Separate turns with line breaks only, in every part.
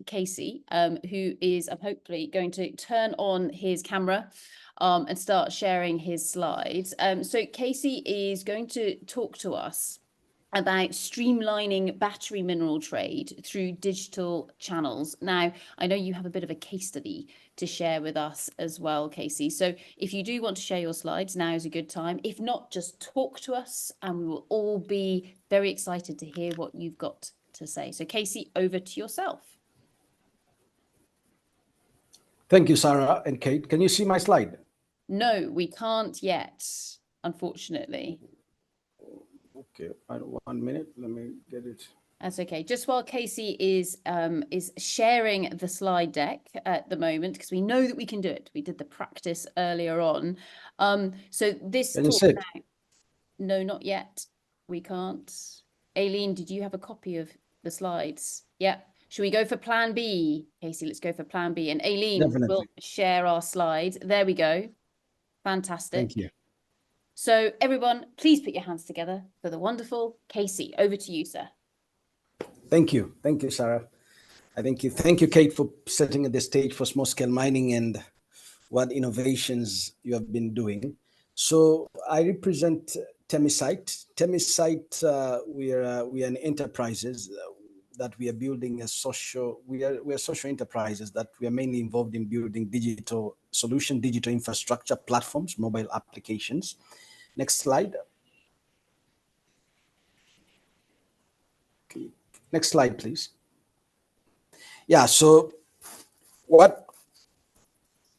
Kaisi, who is hopefully going to turn on his camera and start sharing his slides. So Kaisi is going to talk to us about streamlining battery mineral trade through digital channels. Now, I know you have a bit of a case study to share with us as well, Kaisi. So if you do want to share your slides, now is a good time. If not, just talk to us and we will all be very excited to hear what you've got to say. So Kaisi, over to yourself.
Thank you, Sarah and Kate. Can you see my slide?
No, we can't yet, unfortunately.
Okay, 1 minute. Let me get it.
That's okay. Just while Kaisi is sharing the slide deck at the moment, because we know that we can do it. We did the practice earlier on. So this talk now, no, not yet. We can't. Aileen, did you have a copy of the slides? Yeah. Should we go for plan B? Kaisi, let's go for plan B. And Aileen will share our slides. There we go. Fantastic.
Thank you.
So everyone, please put your hands together for the wonderful Kaisi. Over to you, sir.
Thank you. Thank you, Sarah. Thank you, Kate, for setting the stage for small-scale mining and what innovations you have been doing. So I represent Temsite. Temsite, we are an enterprises that we are building a social. We are social enterprises that we are mainly involved in building digital solution, digital infrastructure platforms, mobile applications. Next slide. Okay. Next slide, please. Yeah, so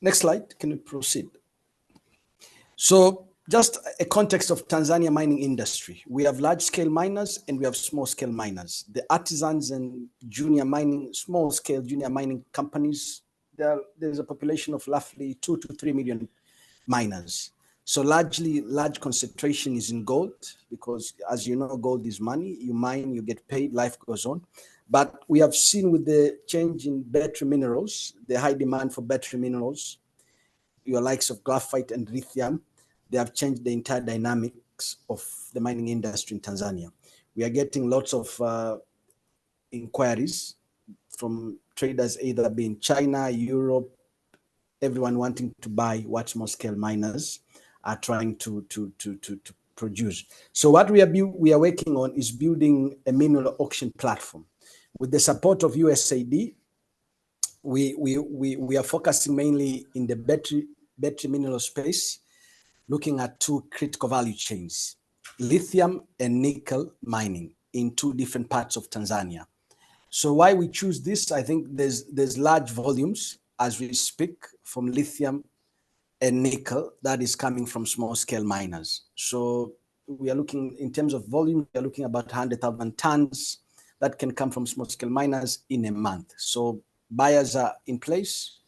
next slide, can you proceed? So just a context of Tanzania mining industry. We have large scale miners and we have small scale miners. The artisans and junior mining, small scale junior mining companies, there's a population of roughly 2 to 3 million miners. So large concentration is in gold because, as you know, gold is money. You mine, you get paid, life goes on. But we have seen with the change in battery minerals, the high demand for battery minerals, your likes of graphite and lithium, they have changed the entire dynamics of the mining industry in Tanzania. We are getting lots of inquiries from traders, either being China, Europe, everyone wanting to buy what small scale miners are trying to produce. So what we are working on is building a mineral auction platform. With the support of USAID, we are focusing mainly in the battery mineral space, looking at 2 critical value chains, lithium and nickel mining in 2 different parts of Tanzania. So why we choose this, I think there's large volumes as we speak from lithium and nickel that is coming from small scale miners. So we are looking in terms of volume, we are looking about 100,000 tons that can come from small scale miners in a month. So buyers are in place,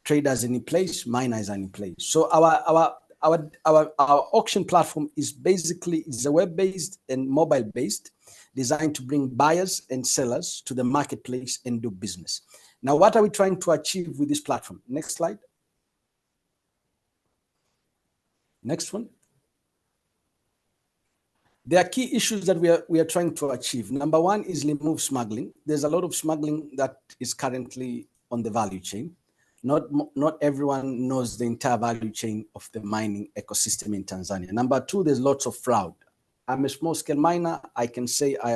traders are in place, miners are in place. So our auction platform is a web-based and mobile-based, designed to bring buyers and sellers to the marketplace and do business. Now, what are we trying to achieve with this platform? Next slide. Next one. There are key issues that we are trying to achieve. Number 1 is remove smuggling. There's a lot of smuggling that is currently on the value chain. Not everyone knows the entire value chain of the mining ecosystem in Tanzania. Number 2, there's lots of fraud. I'm a small scale miner. I can say I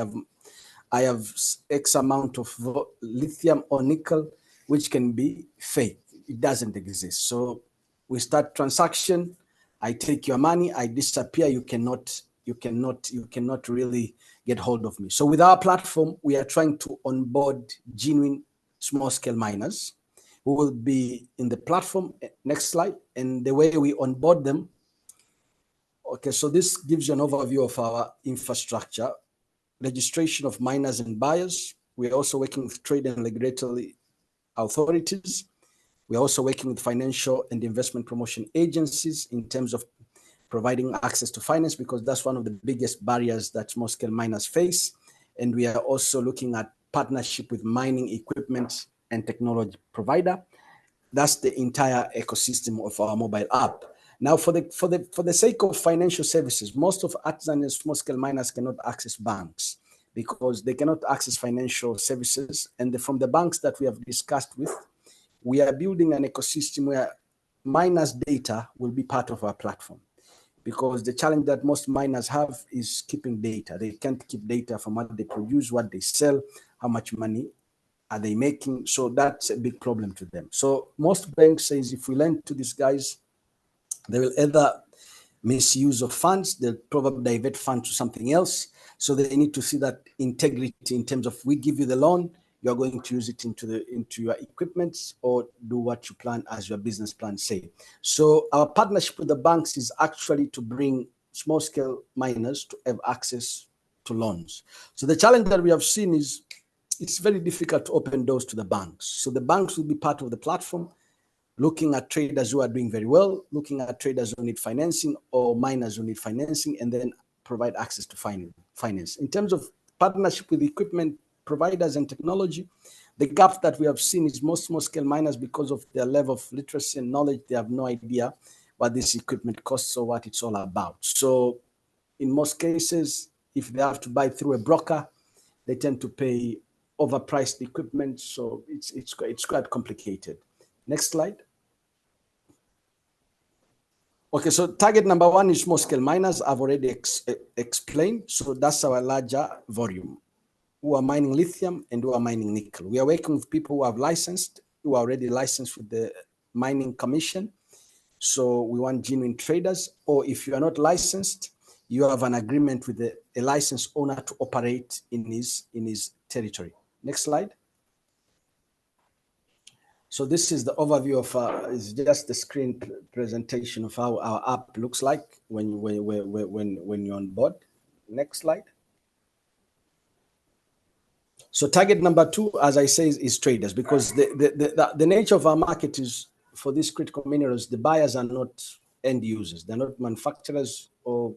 have X amount of lithium or nickel, which can be fake. It doesn't exist. So we start transaction. I take your money. I disappear. You cannot really get hold of me. So with our platform, we are trying to onboard genuine small scale miners who will be in the platform. Next slide. And the way we onboard them. Okay, so this gives you an overview of our infrastructure, registration of miners and buyers. We're also working with trade and regulatory authorities. We're also working with financial and investment promotion agencies in terms of providing access to finance, because that's one of the biggest barriers that small scale miners face. And we are also looking at partnership with mining equipment and technology provider. That's the entire ecosystem of our mobile app. Now, for the sake of financial services, most of artisan and small scale miners cannot access banks. because they cannot access financial services. And from the banks that we have discussed with, we are building an ecosystem where miners' data will be part of our platform. Because the challenge that most miners have is keeping data. They can't keep data from what they produce, what they sell, how much money are they making. So that's a big problem to them. So most banks says if we lend to these guys, they will either misuse of funds, they'll probably divert funds to something else. So they need to see that integrity in terms of we give you the loan, you're going to use it into your equipment or do what you plan as your business plan say. So our partnership with the banks is actually to bring small scale miners to have access to loans. So the challenge that we have seen is it's very difficult to open doors to the banks. So the banks will be part of the platform, looking at traders who are doing very well, looking at traders who need financing or miners who need financing, and then provide access to finance. In terms of partnership with equipment providers and technology, the gap that we have seen is most small scale miners, because of their level of literacy and knowledge, they have no idea what this equipment costs or what it's all about. So in most cases, if they have to buy through a broker, they tend to pay overpriced equipment. So it's quite complicated. Next slide. Okay, so target number one is small scale miners. I've already explained. So that's our larger volume, who are mining lithium and who are mining nickel. We are working with people who have licensed, who are already licensed with the mining commission. So we want genuine traders, or if you are not licensed, you have an agreement with a licensed owner to operate in his territory. Next slide. So this is the overview of it's just the screen presentation of how our app looks like when you're on board. Next slide. So target number two, as I say, is traders, because the nature of our market is for these critical minerals, the buyers are not end users. They're not manufacturers, or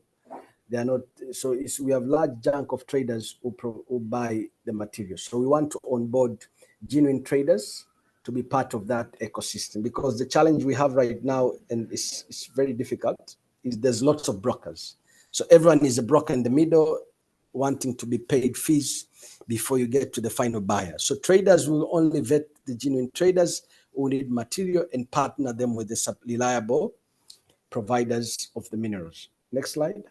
they're not. So we have large chunk of traders who buy the material. So we want to onboard genuine traders to be part of that ecosystem, because the challenge we have right now, and it's very difficult, is there's lots of brokers. So everyone is a broker in the middle, wanting to be paid fees before you get to the final buyer. So traders will only vet the genuine traders who need material and partner them with the reliable providers of the minerals. Next slide.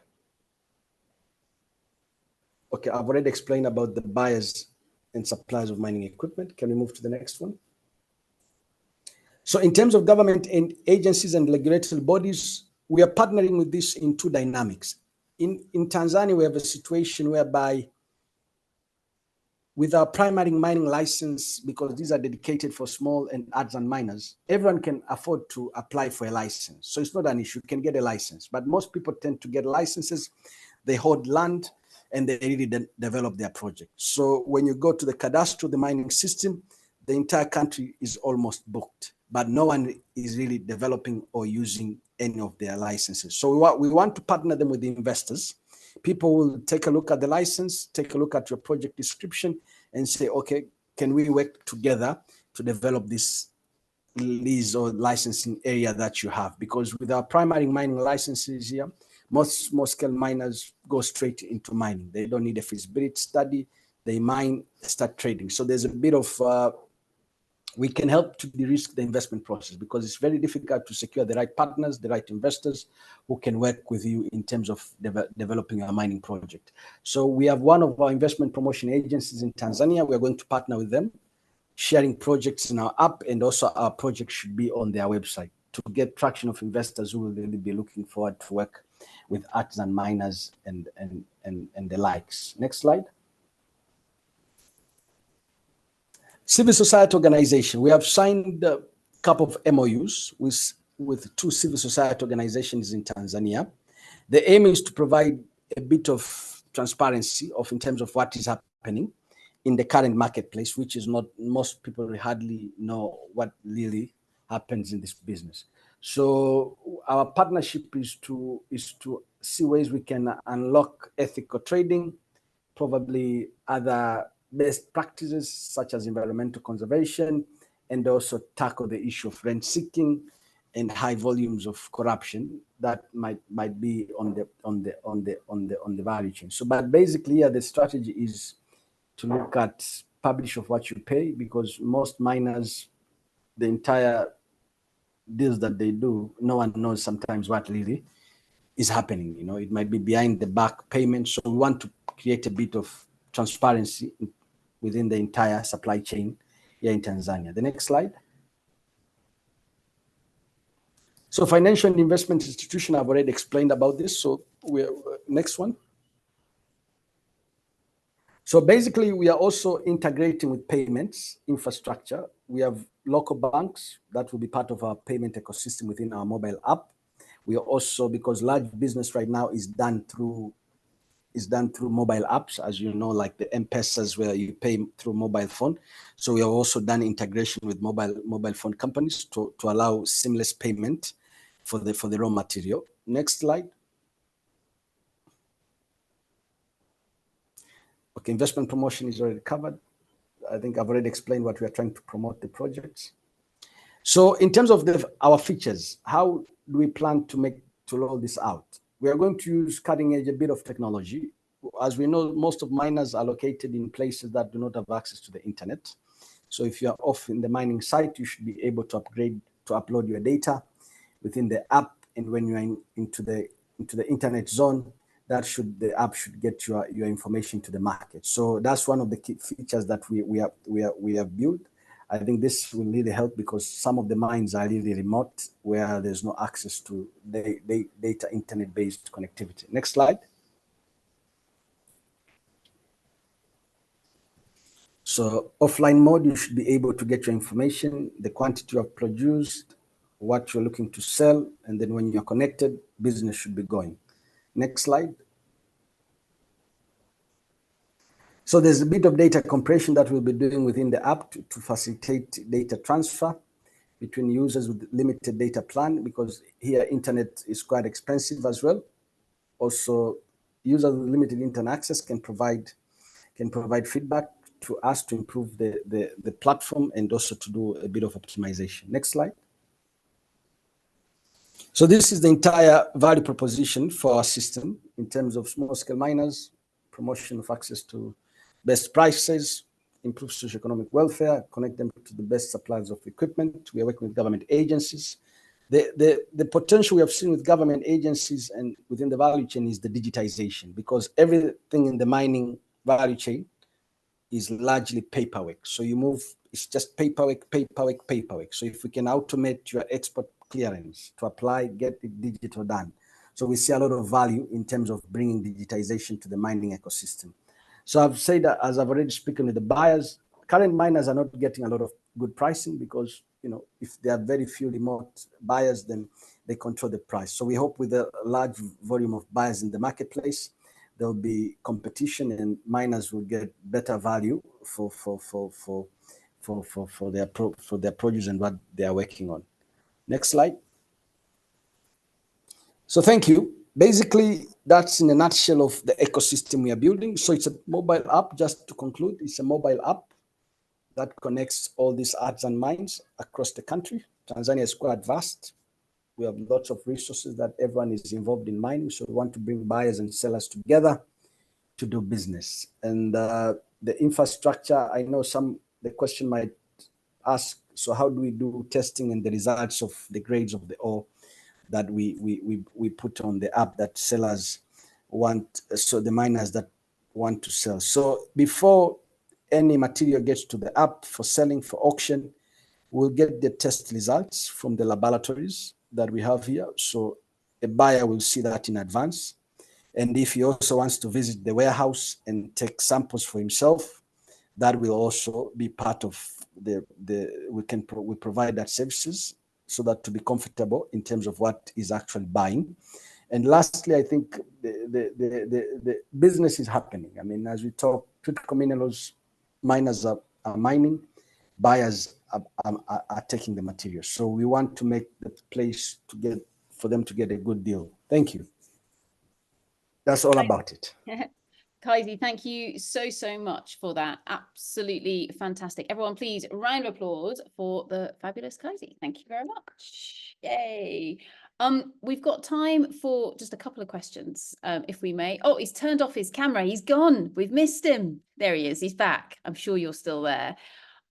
Okay, I've already explained about the buyers and suppliers of mining equipment. Can we move to the next one? So in terms of government and agencies and regulatory bodies, we are partnering with this in two dynamics. In Tanzania, we have a situation whereby with our primary mining license, because these are dedicated for small and artisan miners, everyone can afford to apply for a license. So it's not an issue, you can get a license. But most people tend to get licenses, they hold land, and they really develop their project. So when you go to the cadastral, the mining system, the entire country is almost booked, but no one is really developing or using any of their licenses. So we want to partner them with the investors. People will take a look at the license, take a look at your project description, and say, okay, can we work together to develop this lease or licensing area that you have? Because with our primary mining licenses here, most small-scale miners go straight into mining. They don't need a feasibility study. They mine, start trading. So there's a bit of we can help to de-risk the investment process, because it's very difficult to secure the right partners, the right investors who can work with you in terms of developing a mining project. So we have one of our investment promotion agencies in Tanzania. We're going to partner with them, sharing projects in our app, and also our project should be on their website to get traction of investors who will really be looking forward to work with artisan miners and the likes. Next slide. Civil society organization. We have signed a couple of MOUs with two civil society organizations in Tanzania. The aim is to provide a bit of transparency in terms of what is happening in the current marketplace, which is not, most people hardly know what really happens in this business. So our partnership is to see ways we can unlock ethical trading, probably other best practices such as environmental conservation, and also tackle the issue of rent seeking and high volumes of corruption that might be on the value chain. So, but basically, yeah, the strategy is to look at publish of what you pay, because most miners, the entire deals that they do, no one knows sometimes what really is happening. You know, it might be behind the back payment. So we want to create a bit of transparency within the entire supply chain here in Tanzania. The next slide. So financial and investment institution, I've already explained about this. So we're next one. So basically, we are also integrating with payments infrastructure. We have local banks that will be part of our payment ecosystem within our mobile app. We are also, because large business right now is done through mobile apps, as you know, like the M-Pesas where you pay through mobile phone. So we have also done integration with mobile phone companies to allow seamless payment for the raw material. Next slide. Okay, investment promotion is already covered. I think I've already explained what we are trying to promote the projects. So in terms of our features, how do we plan to roll this out? We are going to use cutting edge, a bit of technology. As we know, most of miners are located in places that do not have access to the internet. So if you are off in the mining site, you should be able to upload your data within the app. And when you are into the internet zone, the app should get your information to the market. So that's one of the key features that we have built. I think this will really help because some of the mines are really remote where there's no access to data internet-based connectivity. Next slide. So offline mode, you should be able to get your information, the quantity you have produced, what you're looking to sell, and then when you're connected, business should be going. Next slide. So there's a bit of data compression that we'll be doing within the app to facilitate data transfer between users with limited data plan, because here internet is quite expensive as well. Also, users with limited internet access can provide feedback to us to improve the platform and also to do a bit of optimization. Next slide. So this is the entire value proposition for our system in terms of small scale miners, promotion of access to best prices, improve socioeconomic welfare, connect them to the best suppliers of equipment. We are working with government agencies. The potential we have seen with government agencies and within the value chain is the digitization, because everything in the mining value chain is largely paperwork. So you move, it's just paperwork. So if we can automate your export clearance to apply, get it digital done. So we see a lot of value in terms of bringing digitization to the mining ecosystem. So I've said that, as I've already spoken with the buyers, current miners are not getting a lot of good pricing because, you know, if there are very few remote buyers, then they control the price. So we hope with a large volume of buyers in the marketplace, there'll be competition and miners will get better value for their produce and what they are working on. Next slide. So thank you. Basically, that's in a nutshell of the ecosystem we are building. So it's a mobile app, just to conclude, it's a mobile app that connects all these artisan mines across the country. Tanzania is quite vast. We have lots of resources that everyone is involved in mining. So we want to bring buyers and sellers together to do business. And the infrastructure, I know the question might ask, so how do we do testing and the results of the grades of the ore that we put on the app that sellers want, so the miners that want to sell. So before any material gets to the app for selling, for auction, we'll get the test results from the laboratories that we have here. So a buyer will see that in advance. And if he also wants to visit the warehouse and take samples for himself, that will also be part of we provide that services so that to be comfortable in terms of what is actually buying. And lastly, I think the business is happening. I mean, as we talk, critical minerals, miners are mining, buyers are taking the material. So we want to make the place for them to get a good deal. Thank you. That's all about it.
Kaisi, thank you so much for that. Absolutely fantastic. Everyone, please, round of applause for the fabulous Kaisi. Thank you very much. Yay. We've got time for just a couple of questions, if we may. Oh, he's turned off his camera. He's gone. We've missed him. There he is. He's back. I'm sure you're still there.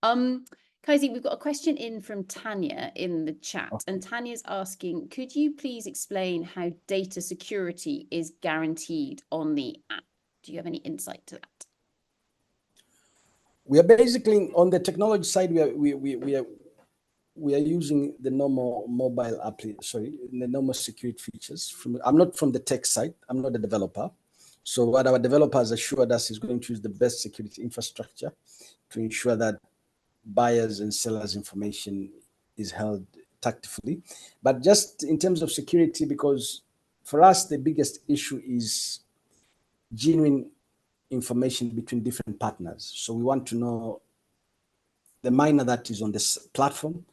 Kaisi, we've got a question in from Tanya in the chat, and Tanya's asking, could you please explain how data security is guaranteed on the app? Do you have any insight to that?
We are basically on the technology side. We are using the normal mobile app. Sorry, the normal security features. I'm not from the tech side. I'm not a developer. So what our developers assured us is going to use the best security infrastructure to ensure that buyers and sellers' information is held tactfully. But just in terms of security, because for us the biggest issue is genuine information between different partners. So we want to know the miner that is on this platform,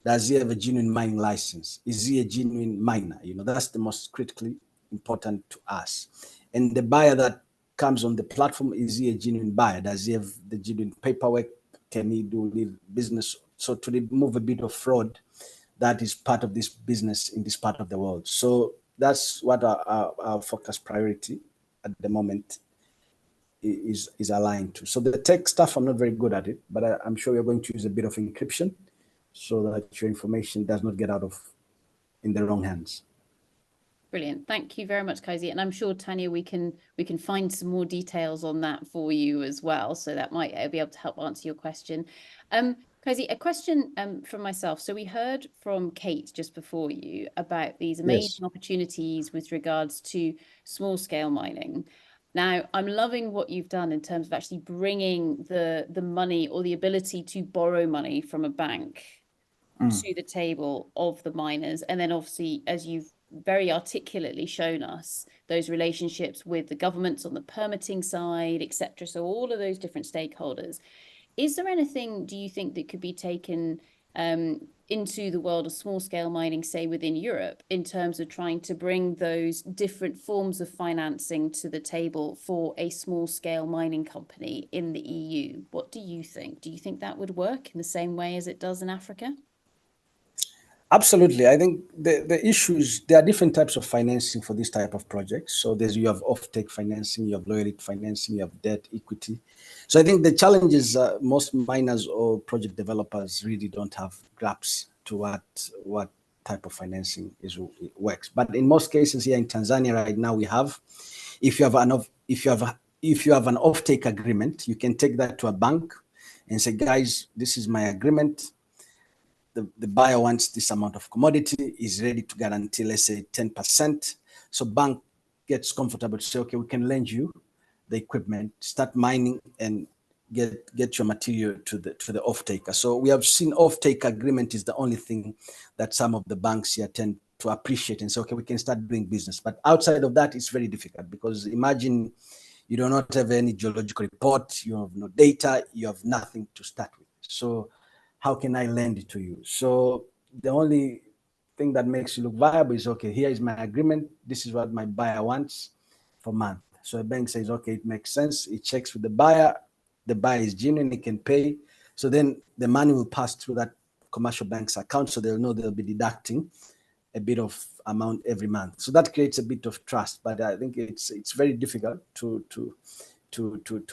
does he have a genuine mining license? Is he a genuine miner? You know, that's the most critically important to us. And the buyer that comes on the platform, is he a genuine buyer? Does he have the genuine paperwork? Can he do business? So to remove a bit of fraud that is part of this business in this part of the world. So that's what our focus priority at the moment is aligned to. So the tech stuff, I'm not very good at it, but I'm sure we're going to use a bit of encryption so that your information does not get out of in the wrong hands.
Brilliant. Thank you very much, Kaisi. And I'm sure, Tanya, we can find some more details on that for you as well. So that might be able to help answer your question. Kaisi, a question from myself. So we heard from Kate just before you about these amazing opportunities with regards to small scale mining. Now, I'm loving what you've done in terms of actually bringing the money or the ability to borrow money from a bank to the table of the miners. And then obviously, as you've very articulately shown us, those relationships with the governments on the permitting side, etc. So all of those different stakeholders. Is there anything, do you think, that could be taken into the world of small scale mining, say within Europe, in terms of trying to bring those different forms of financing to the table for a small scale mining company in the EU? What do you think? Do you think that would work in the same way as it does in Africa?
Absolutely. I think the issues, there are different types of financing for this type of projects. So you have off-take financing, you have loyalty financing, you have debt, equity. So I think the challenge is most miners or project developers really don't have grasp to what type of financing works. But in most cases here in Tanzania right now, we have, if you have an off-take agreement, you can take that to a bank and say, guys, this is my agreement. The buyer wants this amount of commodity, is ready to guarantee, let's say 10%. So bank gets comfortable to say, okay, we can lend you the equipment, start mining and get your material to the off-taker. So we have seen off-take agreement is the only thing that some of the banks here tend to appreciate and say, okay, we can start doing business. But outside of that, it's very difficult because imagine you do not have any geological report, you have no data, you have nothing to start with. So how can I lend it to you? So the only thing that makes you look viable is, okay, here is my agreement. This is what my buyer wants for a month. So a bank says, okay, it makes sense. It checks with the buyer. The buyer is genuine, he can pay. So then the money will pass through that commercial bank's account. So they'll know they'll be deducting a bit of amount every month. So that creates a bit of trust. But I think it's very difficult to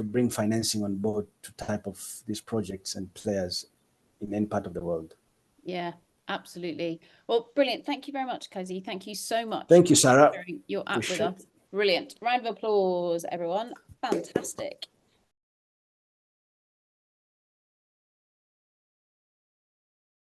bring financing on board to type of these projects and players in any part of the world.
Yeah, absolutely. Well, brilliant. Thank you very much, Kaisi. Thank you so much.
Thank you, Sarah.
For sharing your app with us. Brilliant. Round of applause, everyone. Fantastic.